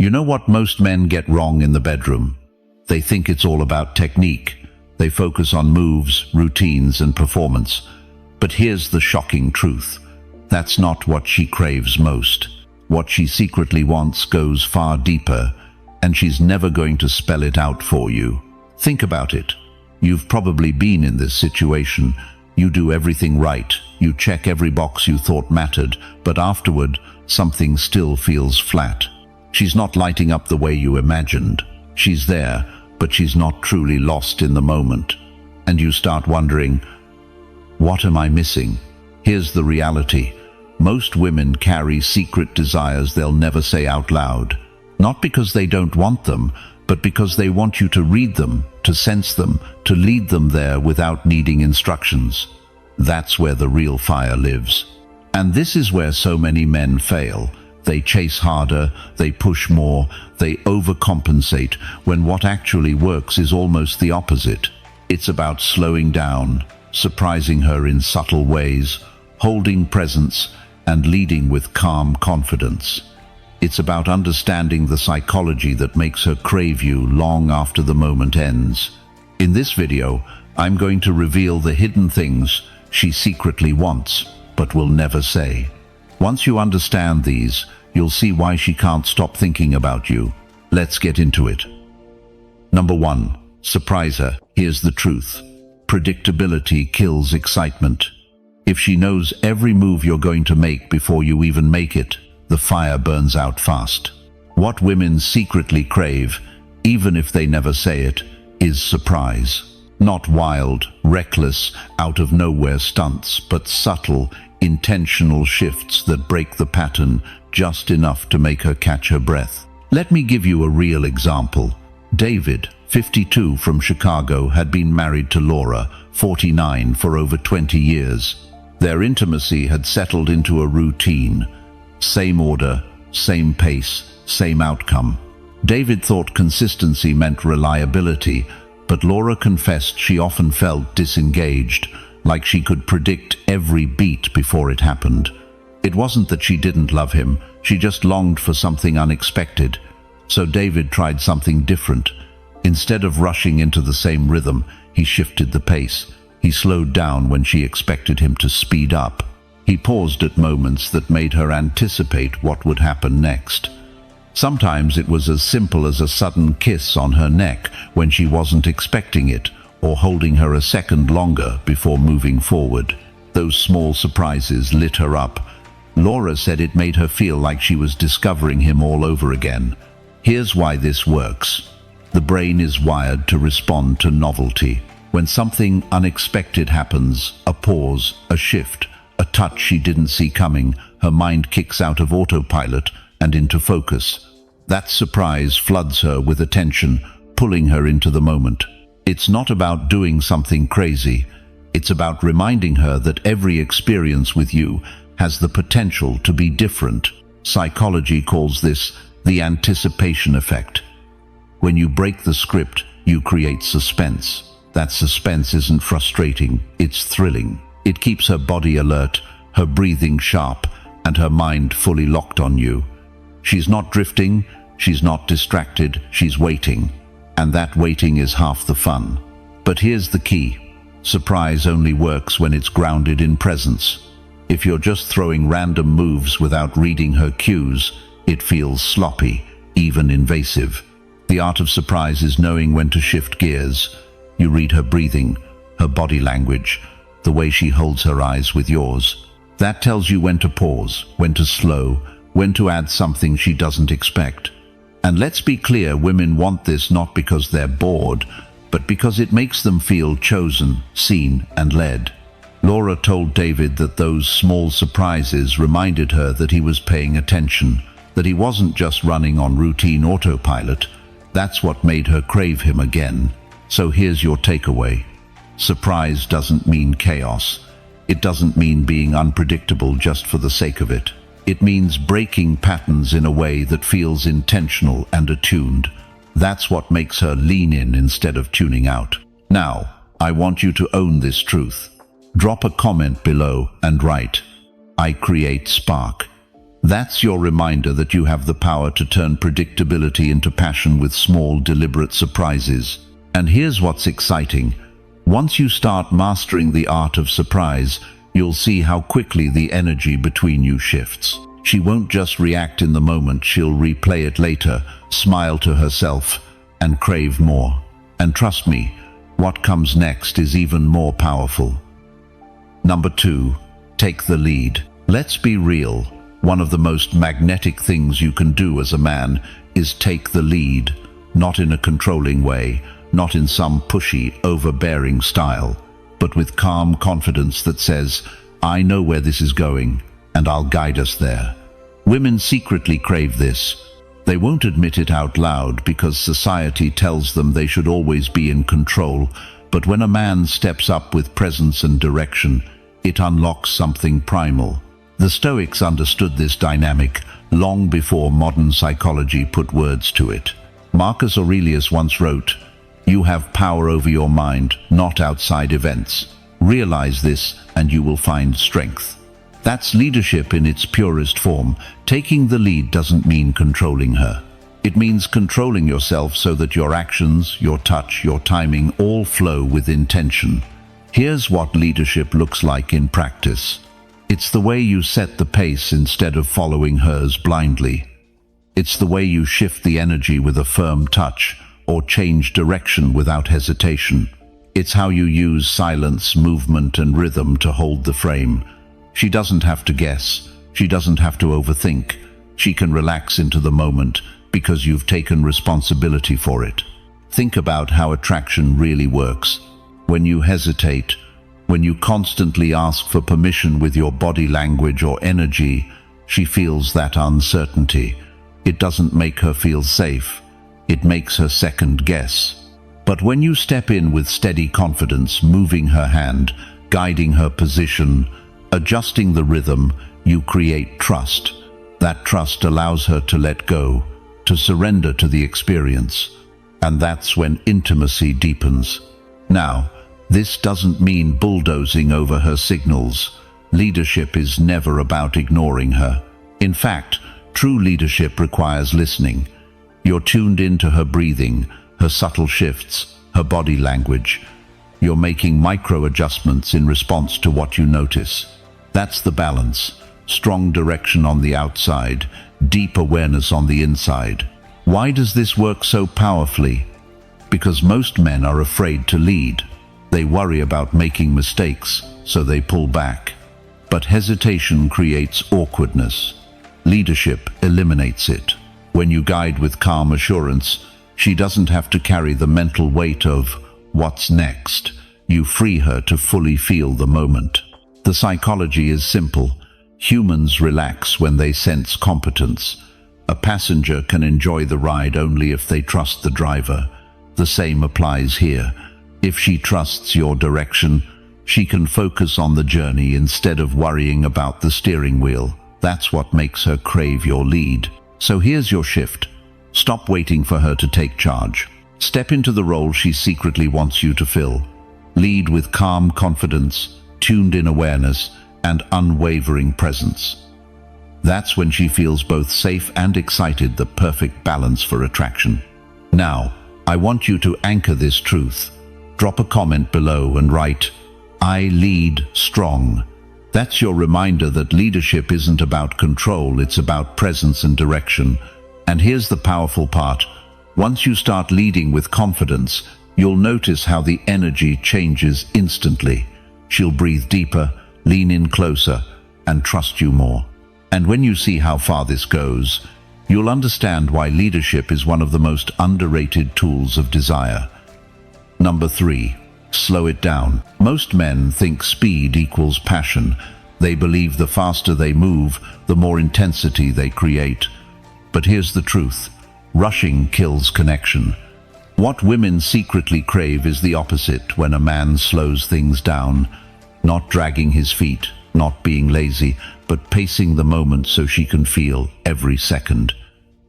You know what most men get wrong in the bedroom? They think it's all about technique. They focus on moves, routines, and performance. But here's the shocking truth. That's not what she craves most. What she secretly wants goes far deeper, and she's never going to spell it out for you. Think about it. You've probably been in this situation. You do everything right. You check every box you thought mattered, but afterward, something still feels flat. She's not lighting up the way you imagined. She's there, but she's not truly lost in the moment. And you start wondering, what am I missing? Here's the reality. Most women carry secret desires they'll never say out loud. Not because they don't want them, but because they want you to read them, to sense them, to lead them there without needing instructions. That's where the real fire lives. And this is where so many men fail. They chase harder, they push more, they overcompensate, when what actually works is almost the opposite. It's about slowing down, surprising her in subtle ways, holding presence, and leading with calm confidence. It's about understanding the psychology that makes her crave you long after the moment ends. In this video, I'm going to reveal the hidden things she secretly wants, but will never say. Once you understand these, you'll see why she can't stop thinking about you. Let's get into it. Number 1. Surprise her. Here's the truth. Predictability kills excitement. If she knows every move you're going to make before you even make it, the fire burns out fast. What women secretly crave, even if they never say it, is surprise. Not wild, reckless, out-of-nowhere stunts, but subtle, intentional shifts that break the pattern just enough to make her catch her breath. Let me give you a real example. David, 52, from Chicago, had been married to Laura, 49, for over 20 years. Their intimacy had settled into a routine. Same order, same pace, same outcome. David thought consistency meant reliability, but Laura confessed she often felt disengaged, like she could predict every beat before it happened. It wasn't that she didn't love him, she just longed for something unexpected. So David tried something different. Instead of rushing into the same rhythm, he shifted the pace. He slowed down when she expected him to speed up. He paused at moments that made her anticipate what would happen next. Sometimes it was as simple as a sudden kiss on her neck when she wasn't expecting it, or holding her a second longer before moving forward. Those small surprises lit her up. Laura said it made her feel like she was discovering him all over again. Here's why this works. The brain is wired to respond to novelty. When something unexpected happens, a pause, a shift, a touch she didn't see coming, her mind kicks out of autopilot and into focus. That surprise floods her with attention, pulling her into the moment. It's not about doing something crazy. It's about reminding her that every experience with you has the potential to be different. Psychology calls this the anticipation effect. When you break the script, you create suspense. That suspense isn't frustrating, it's thrilling. It keeps her body alert, her breathing sharp, and her mind fully locked on you. She's not drifting, she's not distracted, she's waiting. And that waiting is half the fun. But here's the key. Surprise only works when it's grounded in presence. If you're just throwing random moves without reading her cues, it feels sloppy, even invasive. The art of surprise is knowing when to shift gears. You read her breathing, her body language, the way she holds her eyes with yours. That tells you when to pause, when to slow, when to add something she doesn't expect. And let's be clear, women want this not because they're bored, but because it makes them feel chosen, seen, and led. Laura told David that those small surprises reminded her that he was paying attention, that he wasn't just running on routine autopilot. That's what made her crave him again. So here's your takeaway. Surprise doesn't mean chaos. It doesn't mean being unpredictable just for the sake of it. It means breaking patterns in a way that feels intentional and attuned. That's what makes her lean in instead of tuning out. Now, I want you to own this truth. Drop a comment below and write, "I create spark." That's your reminder that you have the power to turn predictability into passion with small, deliberate surprises. And here's what's exciting. Once you start mastering the art of surprise, you'll see how quickly the energy between you shifts. She won't just react in the moment, she'll replay it later, smile to herself, and crave more. And trust me, what comes next is even more powerful. Number 2, take the lead. Let's be real. One of the most magnetic things you can do as a man is take the lead, not in a controlling way, not in some pushy, overbearing style, but with calm confidence that says, I know where this is going, and I'll guide us there. Women secretly crave this. They won't admit it out loud because society tells them they should always be in control, but when a man steps up with presence and direction, it unlocks something primal. The Stoics understood this dynamic long before modern psychology put words to it. Marcus Aurelius once wrote, "You have power over your mind, not outside events. Realize this and you will find strength." That's leadership in its purest form. Taking the lead doesn't mean controlling her. It means controlling yourself so that your actions, your touch, your timing all flow with intention. Here's what leadership looks like in practice. It's the way you set the pace instead of following hers blindly. It's the way you shift the energy with a firm touch or change direction without hesitation. It's how you use silence, movement, and rhythm to hold the frame. She doesn't have to guess. She doesn't have to overthink. She can relax into the moment because you've taken responsibility for it. Think about how attraction really works. When you hesitate, when you constantly ask for permission with your body language or energy, she feels that uncertainty. It doesn't make her feel safe. It makes her second guess. But when you step in with steady confidence, moving her hand, guiding her position, adjusting the rhythm, you create trust. That trust allows her to let go, to surrender to the experience. And that's when intimacy deepens. Now, this doesn't mean bulldozing over her signals. Leadership is never about ignoring her. In fact, true leadership requires listening. You're tuned into her breathing, her subtle shifts, her body language. You're making micro adjustments in response to what you notice. That's the balance. Strong direction on the outside, deep awareness on the inside. Why does this work so powerfully? Because most men are afraid to lead. They worry about making mistakes, so they pull back. But hesitation creates awkwardness. Leadership eliminates it. When you guide with calm assurance, she doesn't have to carry the mental weight of what's next. You free her to fully feel the moment. The psychology is simple. Humans relax when they sense competence. A passenger can enjoy the ride only if they trust the driver. The same applies here. If she trusts your direction, she can focus on the journey instead of worrying about the steering wheel. That's what makes her crave your lead. So here's your shift. Stop waiting for her to take charge. Step into the role she secretly wants you to fill. Lead with calm confidence, tuned-in awareness, and unwavering presence. That's when she feels both safe and excited, the perfect balance for attraction. Now, I want you to anchor this truth. Drop a comment below and write, "I lead strong." That's your reminder that leadership isn't about control, it's about presence and direction. And here's the powerful part. Once you start leading with confidence, you'll notice how the energy changes instantly. She'll breathe deeper, lean in closer, and trust you more. And when you see how far this goes, you'll understand why leadership is one of the most underrated tools of desire. Number 3, slow it down. Most men think speed equals passion. They believe the faster they move, the more intensity they create. But here's the truth. Rushing kills connection. What women secretly crave is the opposite: when a man slows things down, not dragging his feet, not being lazy, but pacing the moment so she can feel every second.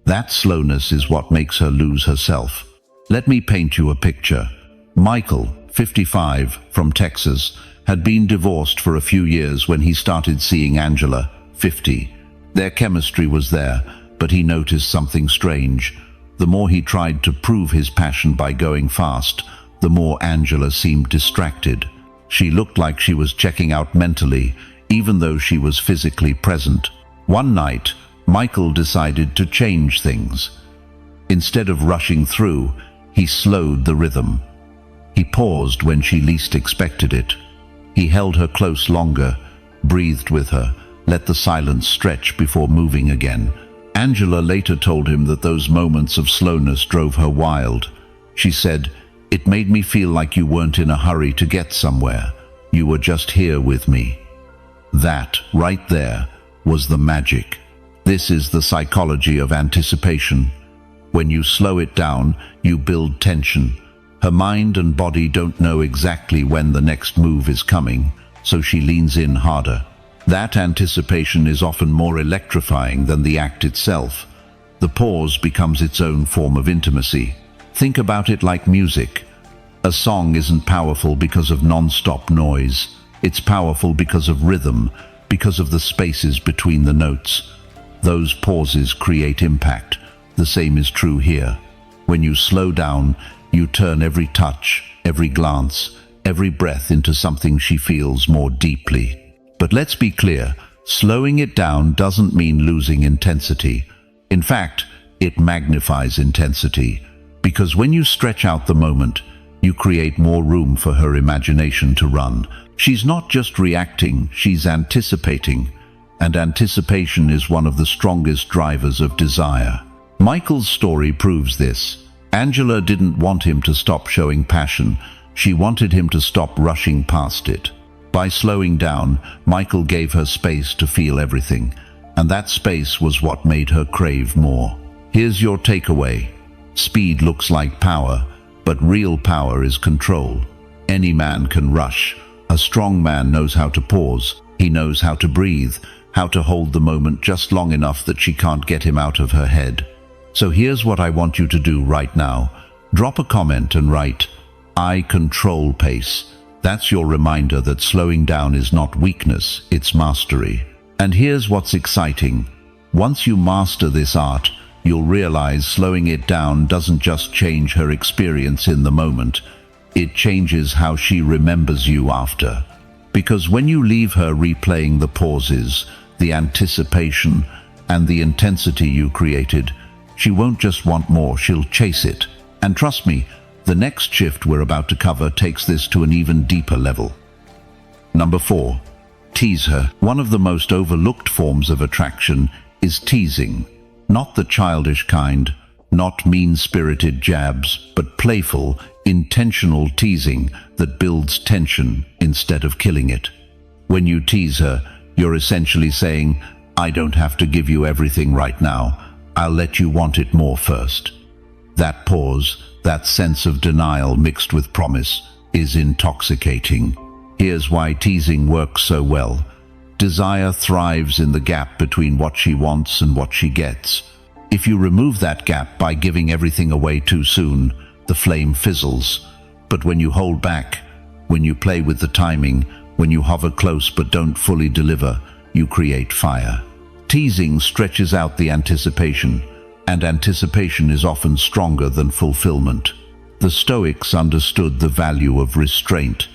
That slowness is what makes her lose herself. Let me paint you a picture. Michael, 55, from Texas, had been divorced for a few years when he started seeing Angela, 50, Their chemistry was there, but he noticed something strange. The more he tried to prove his passion by going fast, the more Angela seemed distracted. She looked like she was checking out mentally, even though she was physically present. One night, Michael decided to change things. Instead of rushing through, he slowed the rhythm. He paused when she least expected it. He held her close longer, breathed with her, let the silence stretch before moving again. Angela later told him that those moments of slowness drove her wild. She said, "It made me feel like you weren't in a hurry to get somewhere. You were just here with me." That, right there, was the magic. This is the psychology of anticipation. When you slow it down, you build tension. Her mind and body don't know exactly when the next move is coming, so she leans in harder. That anticipation is often more electrifying than the act itself. The pause becomes its own form of intimacy. Think about it like music. A song isn't powerful because of non-stop noise. It's powerful because of rhythm, because of the spaces between the notes. Those pauses create impact. The same is true here. When you slow down, you turn every touch, every glance, every breath into something she feels more deeply. But let's be clear, slowing it down doesn't mean losing intensity. In fact, it magnifies intensity, because when you stretch out the moment, you create more room for her imagination to run. She's not just reacting, she's anticipating, and anticipation is one of the strongest drivers of desire. Michael's story proves this. Angela didn't want him to stop showing passion, she wanted him to stop rushing past it. By slowing down, Michael gave her space to feel everything, and that space was what made her crave more. Here's your takeaway. Speed looks like power, but real power is control. Any man can rush. A strong man knows how to pause. He knows how to breathe, how to hold the moment just long enough that she can't get him out of her head. So here's what I want you to do right now. Drop a comment and write, "I control pace." That's your reminder that slowing down is not weakness, it's mastery. And here's what's exciting. Once you master this art, you'll realize slowing it down doesn't just change her experience in the moment, it changes how she remembers you after. Because when you leave her replaying the pauses, the anticipation, and the intensity you created, she won't just want more, she'll chase it. And trust me, the next shift we're about to cover takes this to an even deeper level. Number 4. Tease her. One of the most overlooked forms of attraction is teasing. Not the childish kind, not mean-spirited jabs, but playful, intentional teasing that builds tension instead of killing it. When you tease her, you're essentially saying, "I don't have to give you everything right now. I'll let you want it more first." That pause, that sense of denial mixed with promise, is intoxicating. Here's why teasing works so well. Desire thrives in the gap between what she wants and what she gets. If you remove that gap by giving everything away too soon, the flame fizzles. But when you hold back, when you play with the timing, when you hover close but don't fully deliver, you create fire. Teasing stretches out the anticipation, and anticipation is often stronger than fulfillment. The Stoics understood the value of restraint.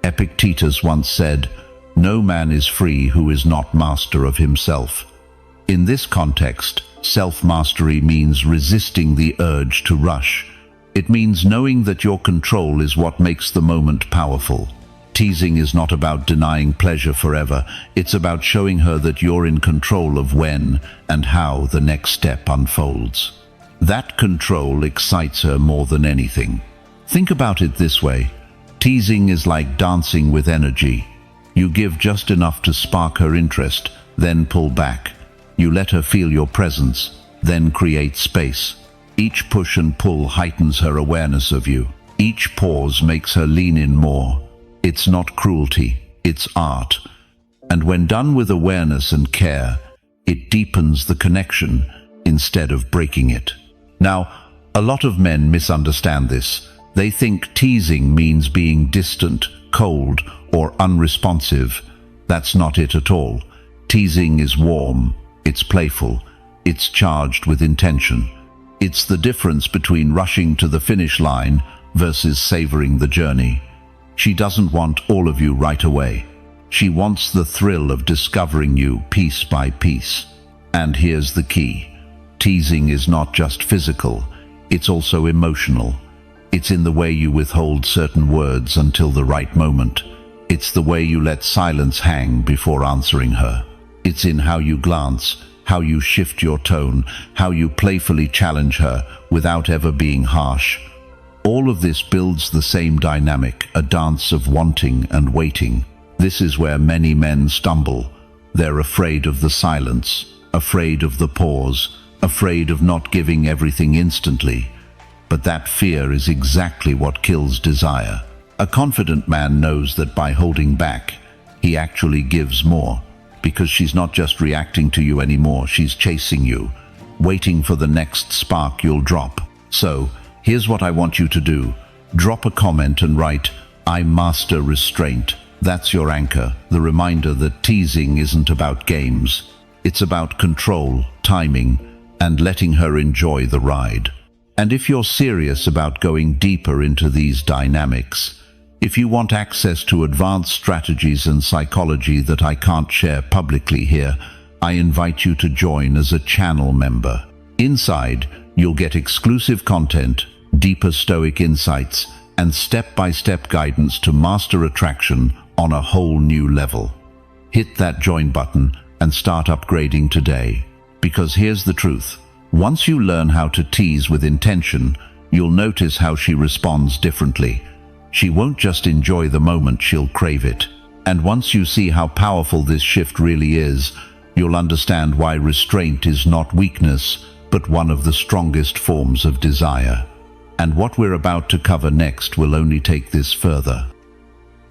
Epictetus once said, "No man is free who is not master of himself." In this context, self-mastery means resisting the urge to rush. It means knowing that your control is what makes the moment powerful. Teasing is not about denying pleasure forever. It's about showing her that you're in control of when and how the next step unfolds. That control excites her more than anything. Think about it this way. Teasing is like dancing with energy. You give just enough to spark her interest, then pull back. You let her feel your presence, then create space. Each push and pull heightens her awareness of you. Each pause makes her lean in more. It's not cruelty, it's art. And when done with awareness and care, it deepens the connection instead of breaking it. Now, a lot of men misunderstand this. They think teasing means being distant, cold, or unresponsive. That's not it at all. Teasing is warm, it's playful, it's charged with intention. It's the difference between rushing to the finish line versus savoring the journey. She doesn't want all of you right away. She wants the thrill of discovering you piece by piece. And here's the key. Teasing is not just physical, it's also emotional. It's in the way you withhold certain words until the right moment. It's the way you let silence hang before answering her. It's in how you glance, how you shift your tone, how you playfully challenge her without ever being harsh. All of this builds the same dynamic, a dance of wanting and waiting. This is where many men stumble. They're afraid of the silence, afraid of the pause, afraid of not giving everything instantly. But that fear is exactly what kills desire. A confident man knows that by holding back, he actually gives more, because she's not just reacting to you anymore, she's chasing you, waiting for the next spark you'll drop. So, here's what I want you to do. Drop a comment and write, "I master restraint." That's your anchor, the reminder that teasing isn't about games. It's about control, timing, and letting her enjoy the ride. And if you're serious about going deeper into these dynamics, if you want access to advanced strategies and psychology that I can't share publicly here, I invite you to join as a channel member. Inside, you'll get exclusive content, deeper Stoic insights, and step-by-step guidance to master attraction on a whole new level. Hit that join button and start upgrading today. Because here's the truth. Once you learn how to tease with intention, you'll notice how she responds differently. She won't just enjoy the moment, she'll crave it. And once you see how powerful this shift really is, you'll understand why restraint is not weakness, but one of the strongest forms of desire. And what we're about to cover next will only take this further.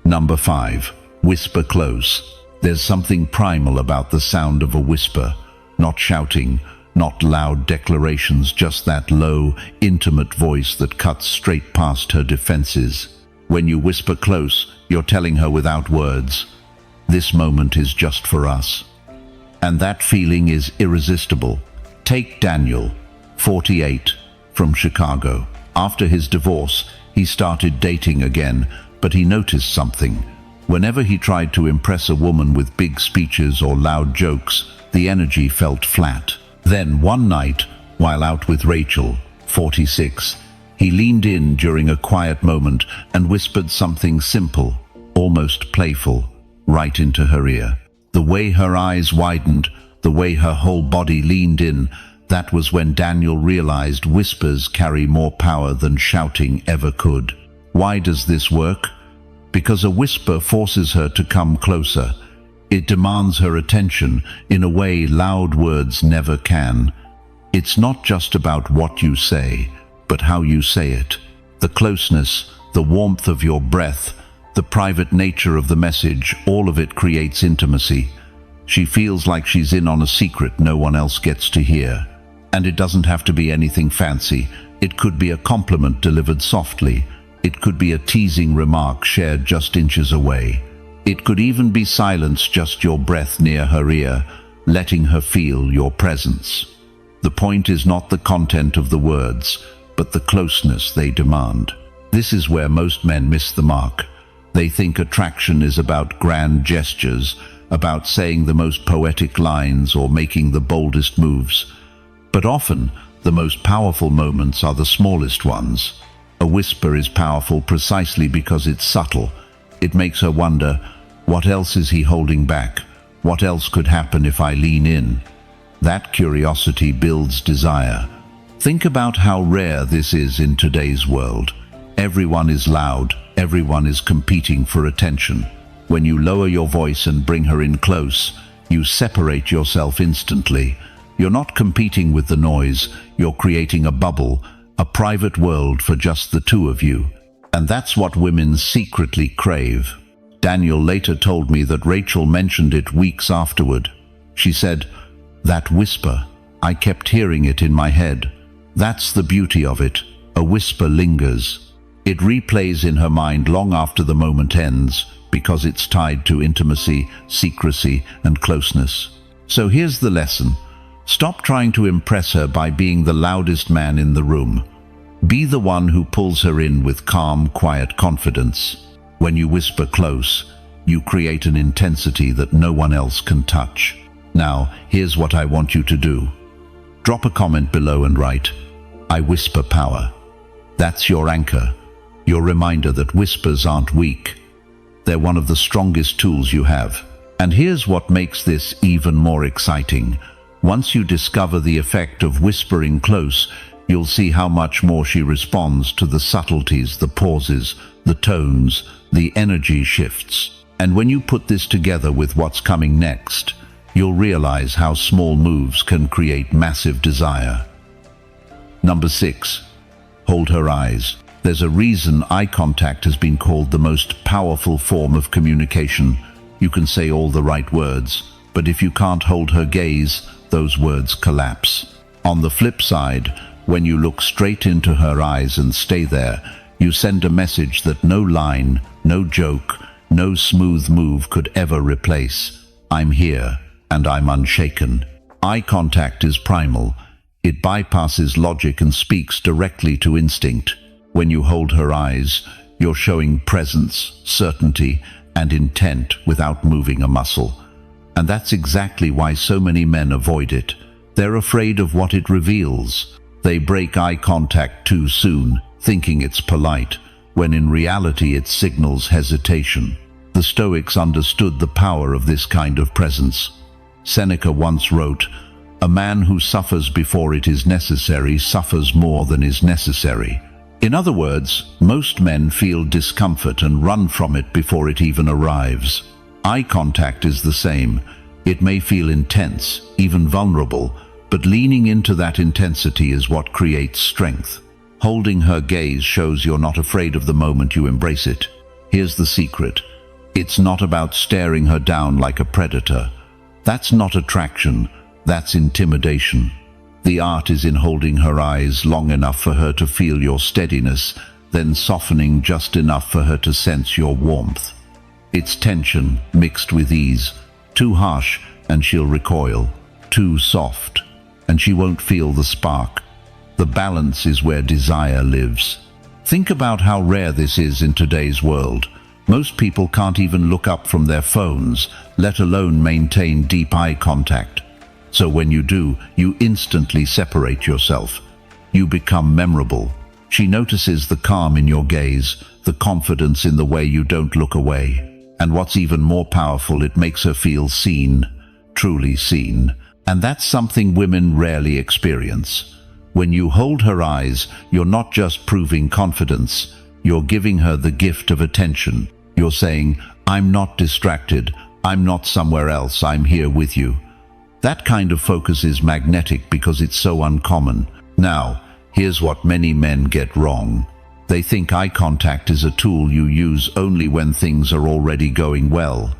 Number 5. Whisper close. There's something primal about the sound of a whisper. Not shouting, not loud declarations, just that low, intimate voice that cuts straight past her defenses. When you whisper close, you're telling her without words, "This moment is just for us." And that feeling is irresistible. Take Daniel, 48, from Chicago. After his divorce, he started dating again, but he noticed something. Whenever he tried to impress a woman with big speeches or loud jokes, the energy felt flat. Then one night, while out with Rachel, 46, he leaned in during a quiet moment and whispered something simple, almost playful, right into her ear. The way her eyes widened, the way her whole body leaned in, that was when Daniel realized whispers carry more power than shouting ever could. Why does this work? Because a whisper forces her to come closer. It demands her attention in a way loud words never can. It's not just about what you say, but how you say it. The closeness, the warmth of your breath, the private nature of the message, all of it creates intimacy. She feels like she's in on a secret no one else gets to hear. And it doesn't have to be anything fancy. It could be a compliment delivered softly. It could be a teasing remark shared just inches away. It could even be silence, just your breath near her ear, letting her feel your presence. The point is not the content of the words, but the closeness they demand. This is where most men miss the mark. They think attraction is about grand gestures, about saying the most poetic lines or making the boldest moves. But often, the most powerful moments are the smallest ones. A whisper is powerful precisely because it's subtle. It makes her wonder, what else is he holding back? What else could happen if I lean in? That curiosity builds desire. Think about how rare this is in today's world. Everyone is loud, everyone is competing for attention. When you lower your voice and bring her in close, you separate yourself instantly. You're not competing with the noise, you're creating a bubble, a private world for just the two of you. And that's what women secretly crave. Daniel later told me that Rachel mentioned it weeks afterward. She said, "That whisper, I kept hearing it in my head. That's the beauty of it. A whisper lingers. It replays in her mind long after the moment ends, because it's tied to intimacy, secrecy, and closeness." So here's the lesson. Stop trying to impress her by being the loudest man in the room. Be the one who pulls her in with calm, quiet confidence. When you whisper close, you create an intensity that no one else can touch. Now, here's what I want you to do. Drop a comment below and write, "I whisper power." That's your anchor, your reminder that whispers aren't weak. They're one of the strongest tools you have. And here's what makes this even more exciting. Once you discover the effect of whispering close, you'll see how much more she responds to the subtleties, the pauses, the tones, the energy shifts. And when you put this together with what's coming next, you'll realize how small moves can create massive desire. Number 6. Hold her eyes. There's a reason eye contact has been called the most powerful form of communication. You can say all the right words, but if you can't hold her gaze, those words collapse. On the flip side, when you look straight into her eyes and stay there, you send a message that no line, no joke, no smooth move could ever replace. I'm here, and I'm unshaken. Eye contact is primal. It bypasses logic and speaks directly to instinct. When you hold her eyes, you're showing presence, certainty, and intent without moving a muscle. And that's exactly why so many men avoid it. They're afraid of what it reveals. They break eye contact too soon, thinking it's polite, when in reality it signals hesitation. The Stoics understood the power of this kind of presence. Seneca once wrote, "A man who suffers before it is necessary suffers more than is necessary." In other words, most men feel discomfort and run from it before it even arrives. Eye contact is the same. It may feel intense, even vulnerable, but leaning into that intensity is what creates strength. Holding her gaze shows you're not afraid of the moment you embrace it. Here's the secret. It's not about staring her down like a predator. That's not attraction, that's intimidation. The art is in holding her eyes long enough for her to feel your steadiness, then softening just enough for her to sense your warmth. It's tension mixed with ease. Too harsh and she'll recoil. Too soft and she won't feel the spark. The balance is where desire lives. Think about how rare this is in today's world. Most people can't even look up from their phones, let alone maintain deep eye contact. So when you do, you instantly separate yourself. You become memorable. She notices the calm in your gaze, the confidence in the way you don't look away. And what's even more powerful, it makes her feel seen, truly seen. And that's something women rarely experience. When you hold her eyes, you're not just proving confidence, you're giving her the gift of attention. You're saying, "I'm not distracted, I'm not somewhere else, I'm here with you." That kind of focus is magnetic because it's so uncommon. Now, here's what many men get wrong. They think eye contact is a tool you use only when things are already going well.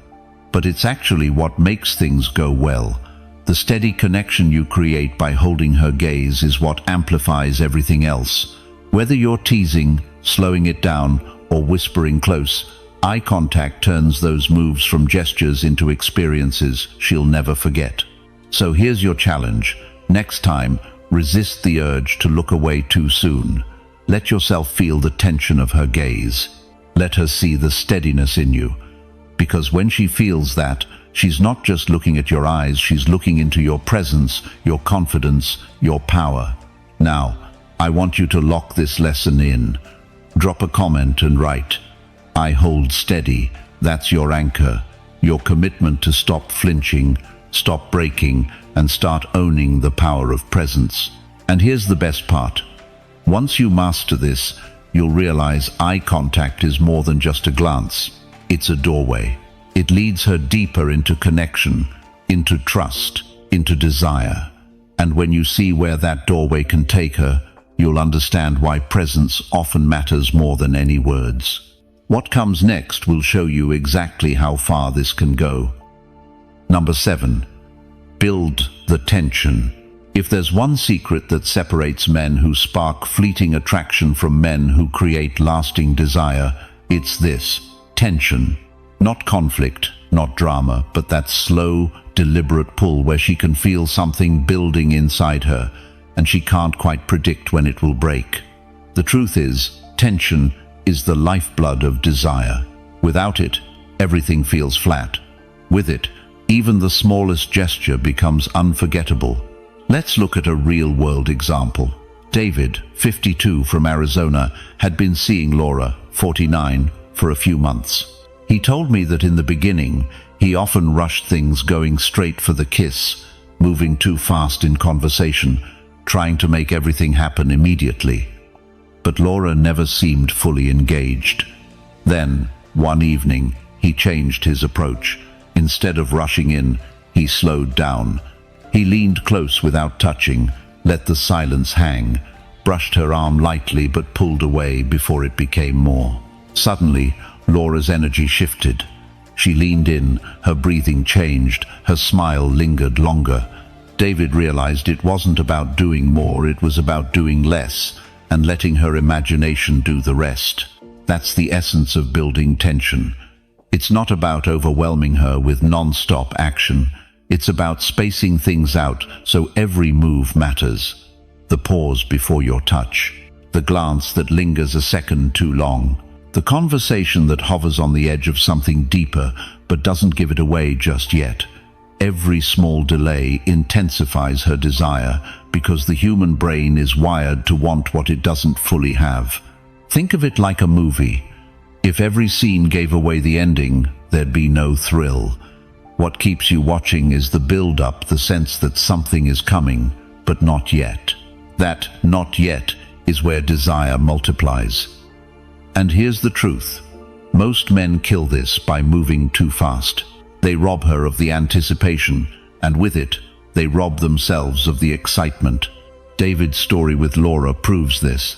But it's actually what makes things go well. The steady connection you create by holding her gaze is what amplifies everything else. Whether you're teasing, slowing it down, or whispering close, eye contact turns those moves from gestures into experiences she'll never forget. So here's your challenge. Next time, resist the urge to look away too soon. Let yourself feel the tension of her gaze. Let her see the steadiness in you. Because when she feels that, she's not just looking at your eyes, she's looking into your presence, your confidence, your power. Now, I want you to lock this lesson in. Drop a comment and write, "I hold steady." That's your anchor, your commitment to stop flinching, stop breaking, and start owning the power of presence. And here's the best part. Once you master this, you'll realize eye contact is more than just a glance. It's a doorway. It leads her deeper into connection, into trust, into desire. And when you see where that doorway can take her, you'll understand why presence often matters more than any words. What comes next will show you exactly how far this can go. Number 7. Build the tension. If there's one secret that separates men who spark fleeting attraction from men who create lasting desire, it's this: tension. Not conflict, not drama, but that slow, deliberate pull where she can feel something building inside her, and she can't quite predict when it will break. The truth is, tension is the lifeblood of desire. Without it, everything feels flat. With it, even the smallest gesture becomes unforgettable. Let's look at a real-world example. David, 52, from Arizona, had been seeing Laura, 49, for a few months. He told me that in the beginning, he often rushed things, going straight for the kiss, moving too fast in conversation, trying to make everything happen immediately. But Laura never seemed fully engaged. Then, one evening, he changed his approach. Instead of rushing in, he slowed down. He leaned close without touching, let the silence hang, brushed her arm lightly but pulled away before it became more. Suddenly, Laura's energy shifted. She leaned in, her breathing changed, her smile lingered longer. David realized it wasn't about doing more, it was about doing less, and letting her imagination do the rest. That's the essence of building tension. It's not about overwhelming her with non-stop action. It's about spacing things out so every move matters. The pause before your touch, the glance that lingers a second too long, the conversation that hovers on the edge of something deeper but doesn't give it away just yet. Every small delay intensifies her desire because the human brain is wired to want what it doesn't fully have. Think of it like a movie. If every scene gave away the ending, there'd be no thrill. What keeps you watching is the build-up, the sense that something is coming, but not yet. That not yet is where desire multiplies. And here's the truth. Most men kill this by moving too fast. They rob her of the anticipation, and with it, they rob themselves of the excitement. David's story with Laura proves this.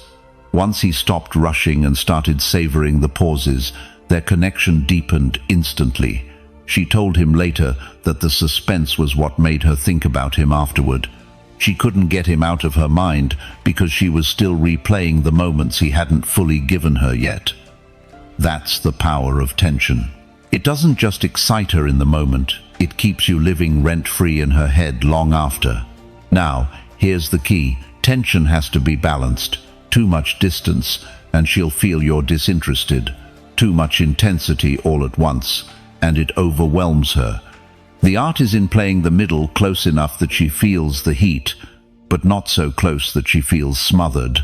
Once he stopped rushing and started savoring the pauses, their connection deepened instantly. She told him later that the suspense was what made her think about him afterward. She couldn't get him out of her mind because she was still replaying the moments he hadn't fully given her yet. That's the power of tension. It doesn't just excite her in the moment, it keeps you living rent-free in her head long after. Now, here's the key. Tension has to be balanced. Too much distance, and she'll feel you're disinterested. Too much intensity all at once, and it overwhelms her. The art is in playing the middle, close enough that she feels the heat, but not so close that she feels smothered.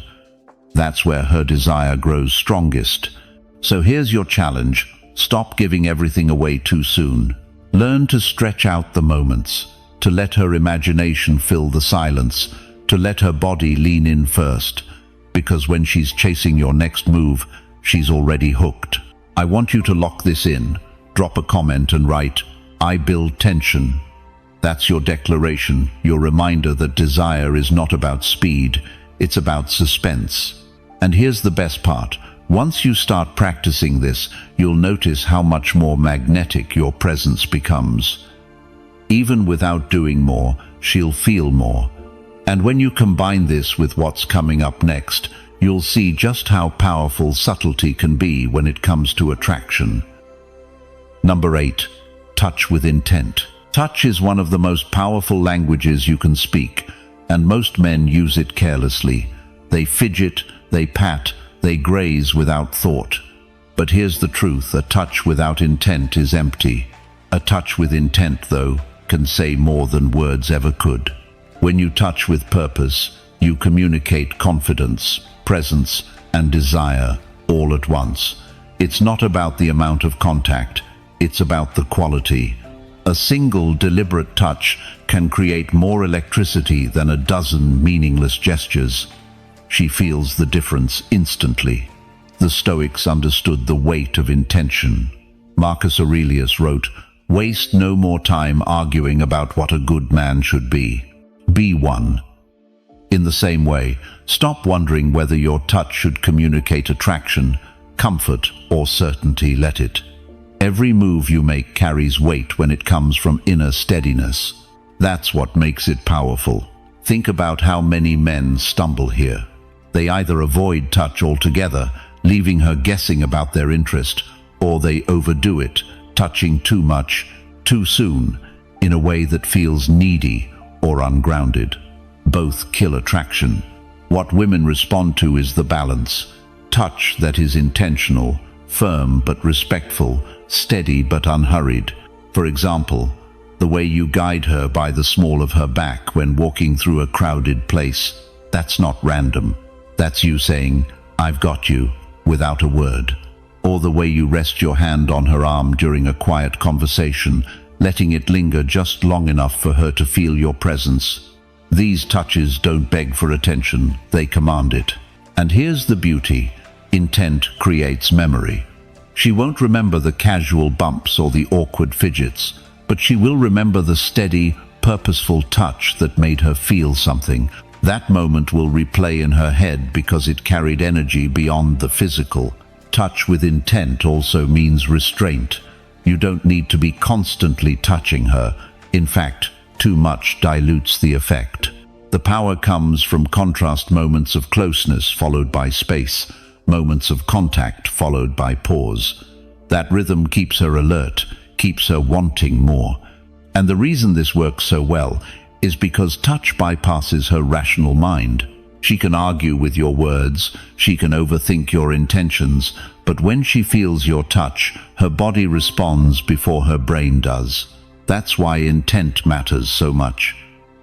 That's where her desire grows strongest. So here's your challenge. Stop giving everything away too soon. Learn to stretch out the moments, to let her imagination fill the silence, to let her body lean in first, because when she's chasing your next move, she's already hooked. I want you to lock this in. Drop a comment and write, "I build tension." That's your declaration, your reminder that desire is not about speed, it's about suspense. And here's the best part. Once you start practicing this, you'll notice how much more magnetic your presence becomes. Even without doing more, she'll feel more. And when you combine this with what's coming up next, you'll see just how powerful subtlety can be when it comes to attraction. Number 8. Touch with intent. Touch is one of the most powerful languages you can speak, and most men use it carelessly. They fidget, they pat, they graze without thought. But here's the truth, a touch without intent is empty. A touch with intent, though, can say more than words ever could. When you touch with purpose, you communicate confidence, presence, and desire all at once. It's not about the amount of contact, it's about the quality. A single deliberate touch can create more electricity than a dozen meaningless gestures. She feels the difference instantly. The Stoics understood the weight of intention. Marcus Aurelius wrote, "Waste no more time arguing about what a good man should be. Be one." In the same way, stop wondering whether your touch should communicate attraction, comfort, or certainty. Let it. Every move you make carries weight when it comes from inner steadiness. That's what makes it powerful. Think about how many men stumble here. They either avoid touch altogether, leaving her guessing about their interest, or they overdo it, touching too much, too soon, in a way that feels needy or ungrounded. Both kill attraction. What women respond to is the balance. Touch that is intentional, firm but respectful, steady but unhurried. For example, the way you guide her by the small of her back when walking through a crowded place. That's not random. That's you saying, "I've got you," without a word. Or the way you rest your hand on her arm during a quiet conversation, letting it linger just long enough for her to feel your presence. These touches don't beg for attention, they command it. And here's the beauty: intent creates memory. She won't remember the casual bumps or the awkward fidgets, but she will remember the steady, purposeful touch that made her feel something. That moment will replay in her head because it carried energy beyond the physical. Touch with intent also means restraint. You don't need to be constantly touching her. In fact, too much dilutes the effect. The power comes from contrast: moments of closeness followed by space, moments of contact followed by pause. That rhythm keeps her alert, keeps her wanting more. And the reason this works so well is because touch bypasses her rational mind. She can argue with your words, she can overthink your intentions, but when she feels your touch, her body responds before her brain does. That's why intent matters so much.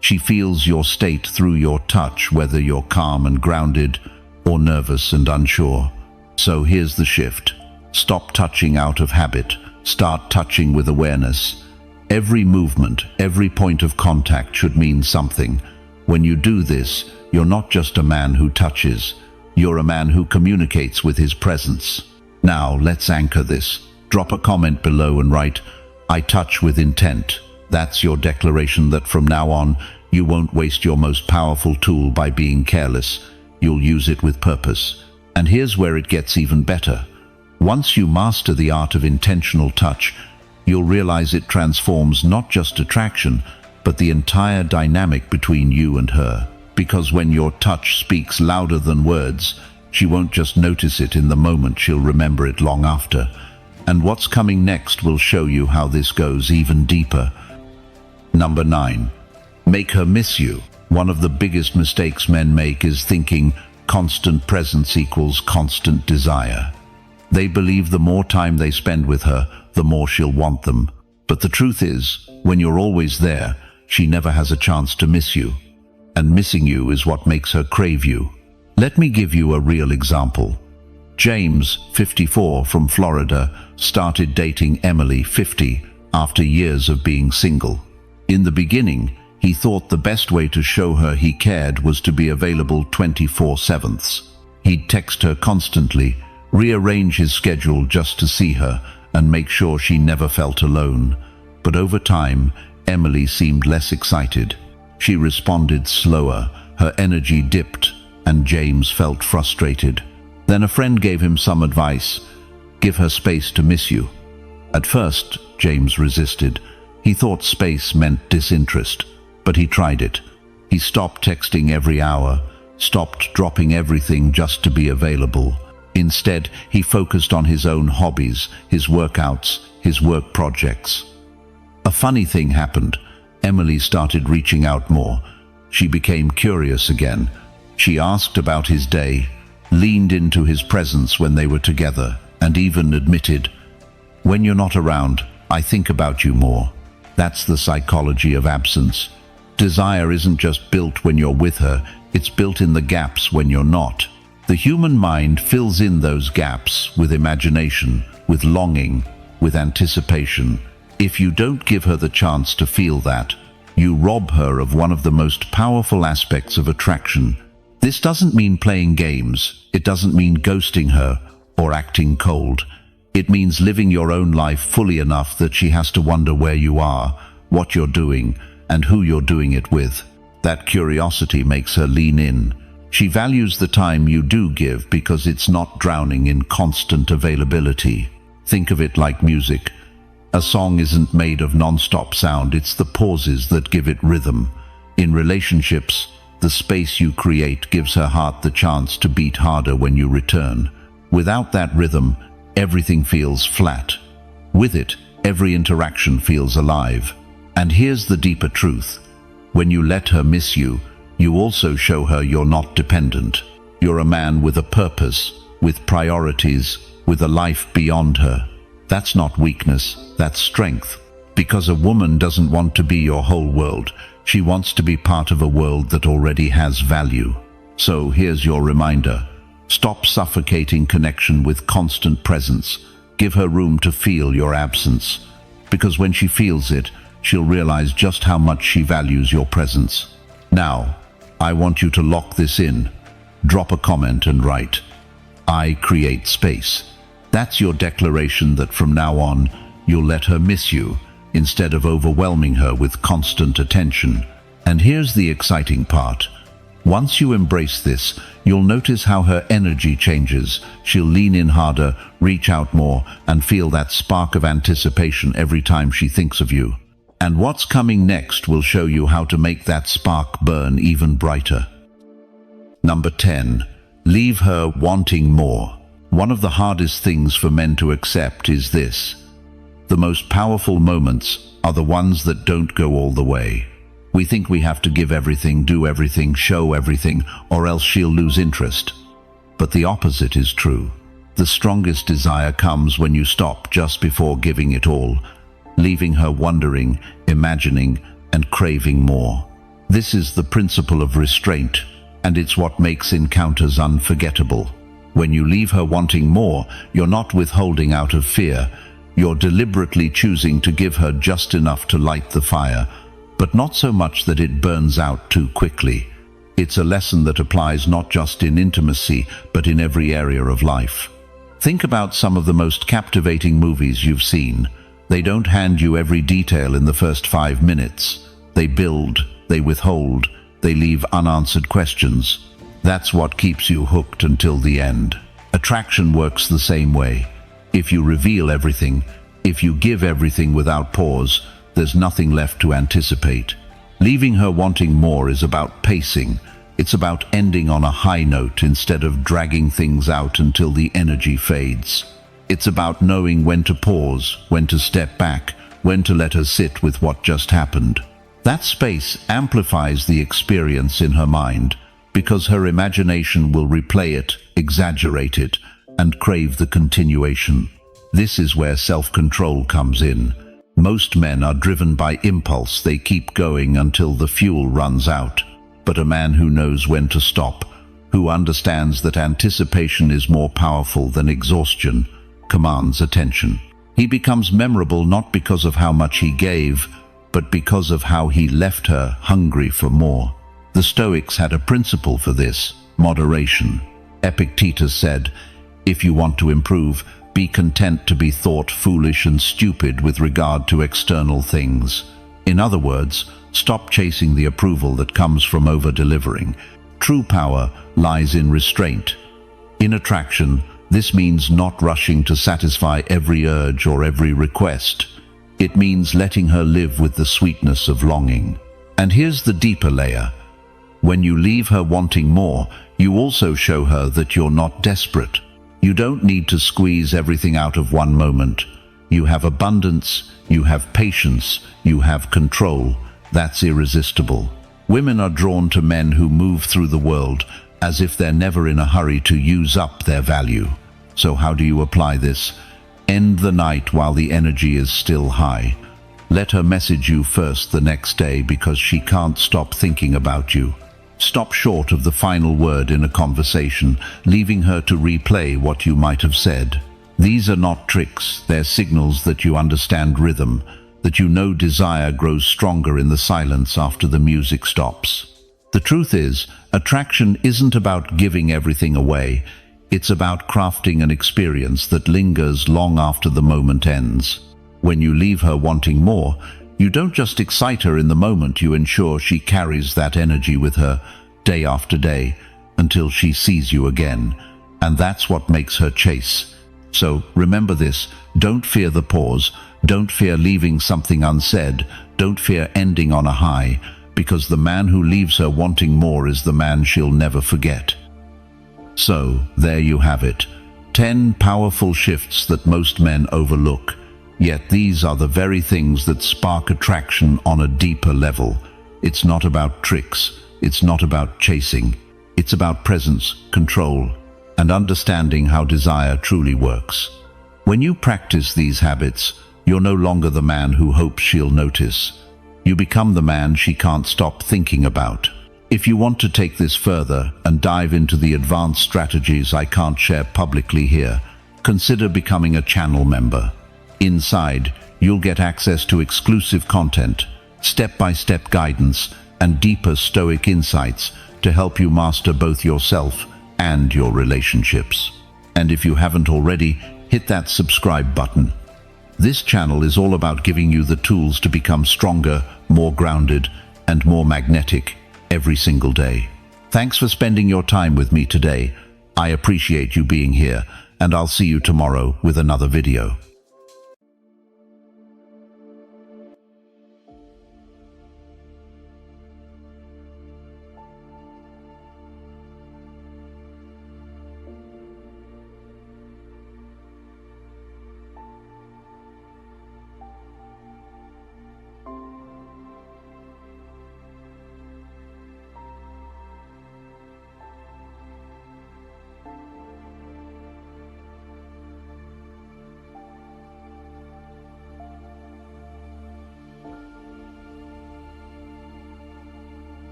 She feels your state through your touch, whether you're calm and grounded or nervous and unsure. So here's the shift. Stop touching out of habit. Start touching with awareness. Every movement, every point of contact should mean something. When you do this, you're not just a man who touches. You're a man who communicates with his presence. Now, let's anchor this. Drop a comment below and write, "I touch with intent." That's your declaration that from now on, you won't waste your most powerful tool by being careless. You'll use it with purpose. And here's where it gets even better. Once you master the art of intentional touch, you'll realize it transforms not just attraction, but the entire dynamic between you and her. Because when your touch speaks louder than words, she won't just notice it in the moment, she'll remember it long after. And what's coming next will show you how this goes even deeper. Number 9. Make her miss you. One of the biggest mistakes men make is thinking constant presence equals constant desire. They believe the more time they spend with her, the more she'll want them. But the truth is, when you're always there, she never has a chance to miss you. And missing you is what makes her crave you. Let me give you a real example. James, 54, from Florida, started dating Emily, 50, after years of being single. In the beginning, he thought the best way to show her he cared was to be available 24/7. He'd text her constantly, rearrange his schedule just to see her, and make sure she never felt alone. But over time, Emily seemed less excited. She responded slower, her energy dipped, and James felt frustrated. Then a friend gave him some advice: give her space to miss you. At first, James resisted. He thought space meant disinterest, but he tried it. He stopped texting every hour, stopped dropping everything just to be available. Instead, he focused on his own hobbies, his workouts, his work projects. A funny thing happened. Emily started reaching out more. She became curious again. She asked about his day, leaned into his presence when they were together, and even admitted, "When you're not around, I think about you more." That's the psychology of absence. Desire isn't just built when you're with her, it's built in the gaps when you're not. The human mind fills in those gaps with imagination, with longing, with anticipation. If you don't give her the chance to feel that, you rob her of one of the most powerful aspects of attraction. This doesn't mean playing games. It doesn't mean ghosting her or acting cold. It means living your own life fully enough that she has to wonder where you are, what you're doing, and who you're doing it with. That curiosity makes her lean in. She values the time you do give because it's not drowning in constant availability. Think of it like music. A song isn't made of non-stop sound, it's the pauses that give it rhythm. In relationships, the space you create gives her heart the chance to beat harder when you return. Without that rhythm, everything feels flat. With it, Every interaction feels alive. And here's the deeper truth. When you let her miss you, you also show her you're not dependent. You're a man with a purpose, with priorities, with a life beyond her. That's not weakness, that's strength. Because a woman doesn't want to be your whole world. She wants to be part of a world that already has value. So here's your reminder. Stop suffocating connection with constant presence. Give her room to feel your absence. Because when she feels it, she'll realize just how much she values your presence. Now, I want you to lock this in. Drop a comment and write, "I create space." That's your declaration that from now on, you'll let her miss you, instead of overwhelming her with constant attention. And here's the exciting part. Once you embrace this, you'll notice how her energy changes. She'll lean in harder, reach out more, and feel that spark of anticipation every time she thinks of you. And what's coming next will show you how to make that spark burn even brighter. Number 10. Leave her wanting more. One of the hardest things for men to accept is this. The most powerful moments are the ones that don't go all the way. We think we have to give everything, do everything, show everything, or else she'll lose interest. But the opposite is true. The strongest desire comes when you stop just before giving it all, leaving her wondering, imagining, and craving more. This is the principle of restraint, and it's what makes encounters unforgettable. When you leave her wanting more, you're not withholding out of fear. You're deliberately choosing to give her just enough to light the fire, but not so much that it burns out too quickly. It's a lesson that applies not just in intimacy, but in every area of life. Think about some of the most captivating movies you've seen. They don't hand you every detail in the first 5 minutes. They build, they withhold, they leave unanswered questions. That's what keeps you hooked until the end. Attraction works the same way. If you reveal everything, if you give everything without pause, there's nothing left to anticipate. Leaving her wanting more is about pacing. It's about ending on a high note instead of dragging things out until the energy fades. It's about knowing when to pause, when to step back, when to let her sit with what just happened. That space amplifies the experience in her mind, because her imagination will replay it, exaggerate it, and crave the continuation. This is where self-control comes in. Most men are driven by impulse. They keep going until the fuel runs out. But a man who knows when to stop, who understands that anticipation is more powerful than exhaustion, commands attention. He becomes memorable not because of how much he gave, but because of how he left her hungry for more. The Stoics had a principle for this: moderation. Epictetus said, "If you want to improve, be content to be thought foolish and stupid with regard to external things." In other words, stop chasing the approval that comes from over-delivering. True power lies in restraint. In attraction, this means not rushing to satisfy every urge or every request. It means letting her live with the sweetness of longing. And here's the deeper layer. When you leave her wanting more, you also show her that you're not desperate. You don't need to squeeze everything out of one moment. You have abundance, you have patience, you have control. That's irresistible. Women are drawn to men who move through the world as if they're never in a hurry to use up their value. So how do you apply this? End the night while the energy is still high. Let her message you first the next day because she can't stop thinking about you. Stop short of the final word in a conversation, leaving her to replay what you might have said. These are not tricks, they're signals that you understand rhythm, that you know desire grows stronger in the silence after the music stops. The truth is, attraction isn't about giving everything away. It's about crafting an experience that lingers long after the moment ends. When you leave her wanting more, you don't just excite her in the moment, you ensure she carries that energy with her day after day until she sees you again. And that's what makes her chase. So remember this, don't fear the pause, don't fear leaving something unsaid, don't fear ending on a high, because the man who leaves her wanting more is the man she'll never forget. So, there you have it. 10 powerful shifts that most men overlook. Yet these are the very things that spark attraction on a deeper level. It's not about tricks, it's not about chasing. It's about presence, control, and understanding how desire truly works. When you practice these habits, you're no longer the man who hopes she'll notice. You become the man she can't stop thinking about. If you want to take this further and dive into the advanced strategies I can't share publicly here, consider becoming a channel member. Inside, you'll get access to exclusive content, step-by-step guidance, and deeper Stoic insights to help you master both yourself and your relationships. And if you haven't already, hit that subscribe button. This channel is all about giving you the tools to become stronger, more grounded, and more magnetic every single day. Thanks for spending your time with me today. I appreciate you being here, and I'll see you tomorrow with another video.